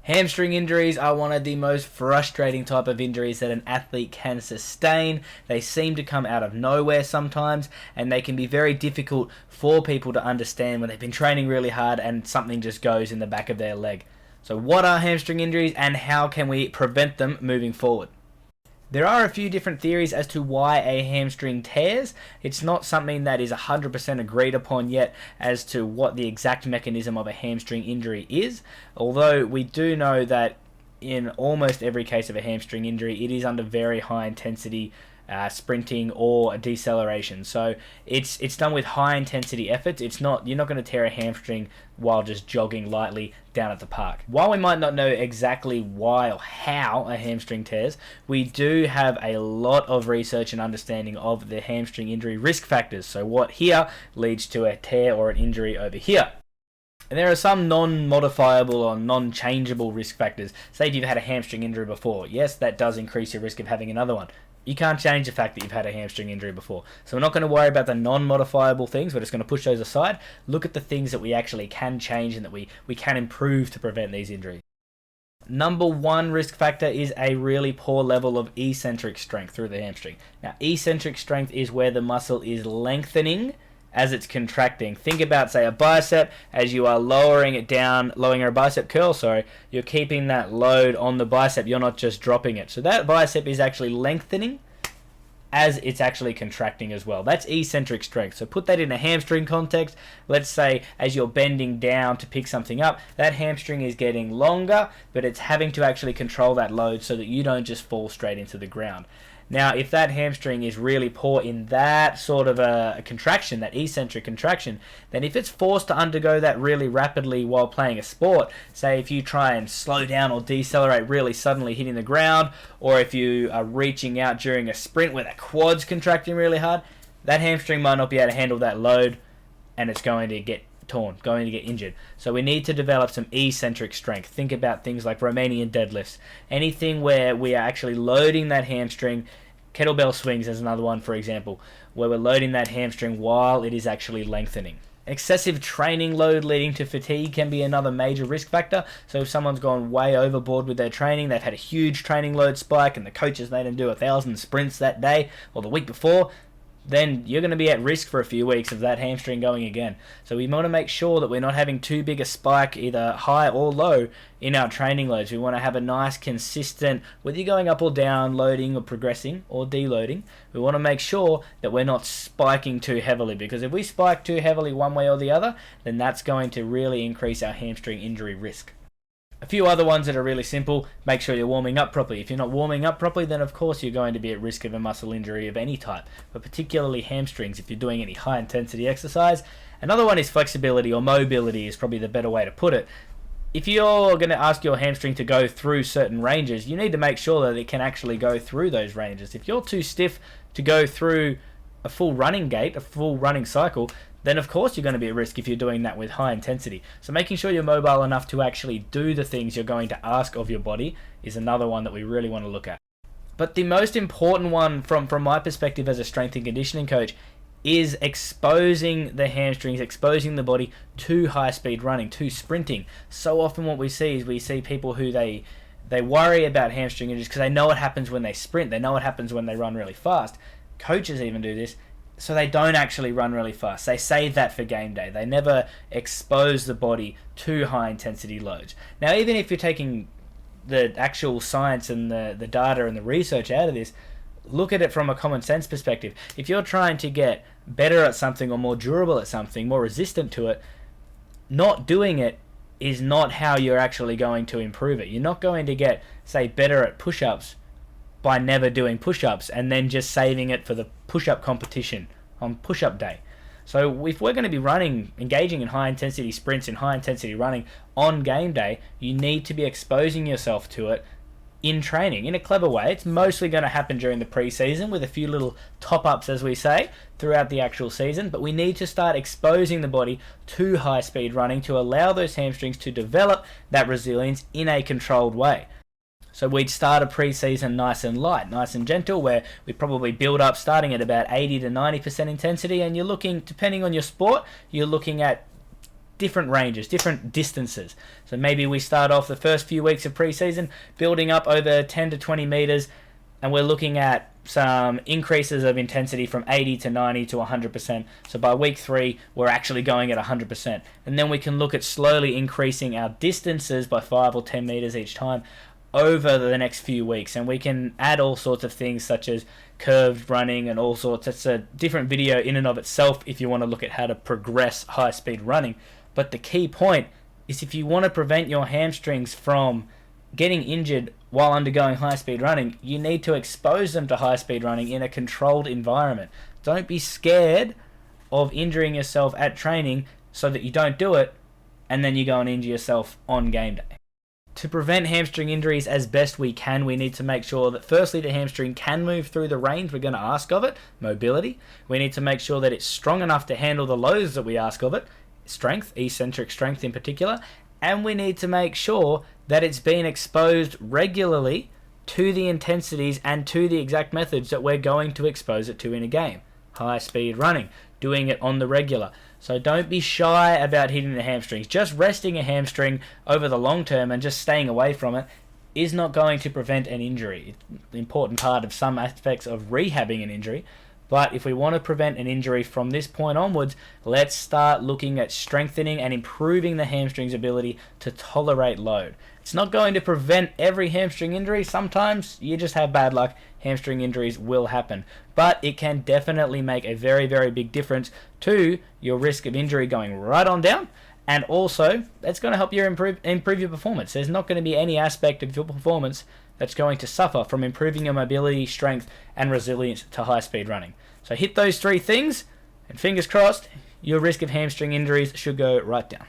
Hamstring injuries are one of the most frustrating type of injuries that an athlete can sustain. They seem to come out of nowhere sometimes, and they can be very difficult for people to understand when they've been training really hard and something just goes in the back of their leg. So what are hamstring injuries and how can we prevent them moving forward? There are a few different theories as to why a hamstring tears. It's not something that is 100% agreed upon yet as to what the exact mechanism of a hamstring injury is, although we do know that in almost every case of a hamstring injury, it is under very high intensity sprinting or deceleration. So it's done with high intensity efforts. You're not going to tear a hamstring while just jogging lightly down at the park. While we might not know exactly why or how a hamstring tears, we do have a lot of research and understanding of the hamstring injury risk factors. So what here leads to a tear or an injury over here. And there are some non-modifiable or non-changeable risk factors. Say if you've had a hamstring injury before, yes, that does increase your risk of having another one. You can't change the fact that you've had a hamstring injury before. So we're not going to worry about the non-modifiable things. We're just going to push those aside. Look at the things that we actually can change and that we can improve to prevent these injuries. Number one risk factor is a really poor level of eccentric strength through the hamstring. Now, eccentric strength is where the muscle is lengthening as it's contracting. Think about, say, a bicep. As you are lowering it down, lowering a bicep curl, you're keeping that load on the bicep. You're not just dropping it. So that bicep is actually lengthening as it's actually contracting as well. That's eccentric strength. So put that in a hamstring context. Let's say as you're bending down to pick something up, that hamstring is getting longer, but it's having to actually control that load so that you don't just fall straight into the ground. Now, if that hamstring is really poor in that sort of a contraction, that eccentric contraction, then if it's forced to undergo that really rapidly while playing a sport, say if you try and slow down or decelerate really suddenly hitting the ground, or if you are reaching out during a sprint where the quad's contracting really hard, that hamstring might not be able to handle that load and it's going to get torn, going to get injured. So we need to develop some eccentric strength. Think about things like Romanian deadlifts. Anything where we are actually loading that hamstring. Kettlebell swings is another one, for example, where we're loading that hamstring while it is actually lengthening. Excessive training load leading to fatigue can be another major risk factor. So if someone's gone way overboard with their training, they've had a huge training load spike and the coaches made them do 1,000 sprints that day or the week before, then you're going to be at risk for a few weeks of that hamstring going again. So we want to make sure that we're not having too big a spike, either high or low, in our training loads. We want to have a nice, consistent, whether you're going up or down, loading or progressing or deloading, we want to make sure that we're not spiking too heavily, because if we spike too heavily one way or the other, then that's going to really increase our hamstring injury risk. A few other ones that are really simple: make sure you're warming up properly. If you're not warming up properly, then of course you're going to be at risk of a muscle injury of any type, but particularly hamstrings if you're doing any high intensity exercise. Another one is flexibility, or mobility is probably the better way to put it. If you're going to ask your hamstring to go through certain ranges, you need to make sure that it can actually go through those ranges. If you're too stiff to go through a full running gait, a full running cycle, then of course you're going to be at risk if you're doing that with high intensity. So making sure you're mobile enough to actually do the things you're going to ask of your body is another one that we really want to look at. But the most important one from my perspective as a strength and conditioning coach is exposing the hamstrings, exposing the body to high speed running, to sprinting. So often what we see is we see people who they worry about hamstring injuries because they know what happens when they sprint, they know what happens when they run really fast. Coaches even do this. So they don't actually run really fast. They save that for game day. They never expose the body to high intensity loads. Now, even if you're taking the actual science and the data and the research out of this, look at it from a common sense perspective. If you're trying to get better at something or more durable at something, more resistant to it, not doing it is not how you're actually going to improve it. You're not going to get, say, better at push-ups by never doing push-ups and then just saving it for the push-up competition on push-up day. So if we're going to be engaging in high-intensity sprints and high-intensity running on game day, you need to be exposing yourself to it in training in a clever way. It's mostly going to happen during the pre-season with a few little top-ups, as we say, throughout the actual season, but we need to start exposing the body to high-speed running to allow those hamstrings to develop that resilience in a controlled way. So we'd start a pre-season nice and light, nice and gentle, where we probably build up starting at about 80 to 90% intensity, and you're looking, depending on your sport, you're looking at different ranges, different distances. So maybe we start off the first few weeks of preseason building up over 10 to 20 meters, and we're looking at some increases of intensity from 80 to 90 to 100%. So by week 3, we're actually going at 100%. And then we can look at slowly increasing our distances by 5 or 10 meters each time over the next few weeks. And we can add all sorts of things such as curved running and all sorts. It's a different video in and of itself if you want to look at how to progress high-speed running. But the key point is, if you want to prevent your hamstrings from getting injured while undergoing high-speed running, you need to expose them to high-speed running in a controlled environment. Don't be scared of injuring yourself at training so that you don't do it and then you go and injure yourself on game day. To prevent hamstring injuries as best we can, we need to make sure that firstly the hamstring can move through the range we're going to ask of it, mobility. We need to make sure that it's strong enough to handle the loads that we ask of it, strength, eccentric strength in particular, and we need to make sure that it's being exposed regularly to the intensities and to the exact methods that we're going to expose it to in a game. High speed running, doing it on the regular. So don't be shy about hitting the hamstrings. Just resting a hamstring over the long term and just staying away from it is not going to prevent an injury. It's an important part of some aspects of rehabbing an injury. But if we want to prevent an injury from this point onwards, let's start looking at strengthening and improving the hamstring's ability to tolerate load. It's not going to prevent every hamstring injury. Sometimes you just have bad luck. Hamstring injuries will happen. But it can definitely make a very, very big difference to your risk of injury going right on down. And also, that's going to help you improve your performance. There's not going to be any aspect of your performance that's going to suffer from improving your mobility, strength, and resilience to high-speed running. So hit those 3 things, and fingers crossed, your risk of hamstring injuries should go right down.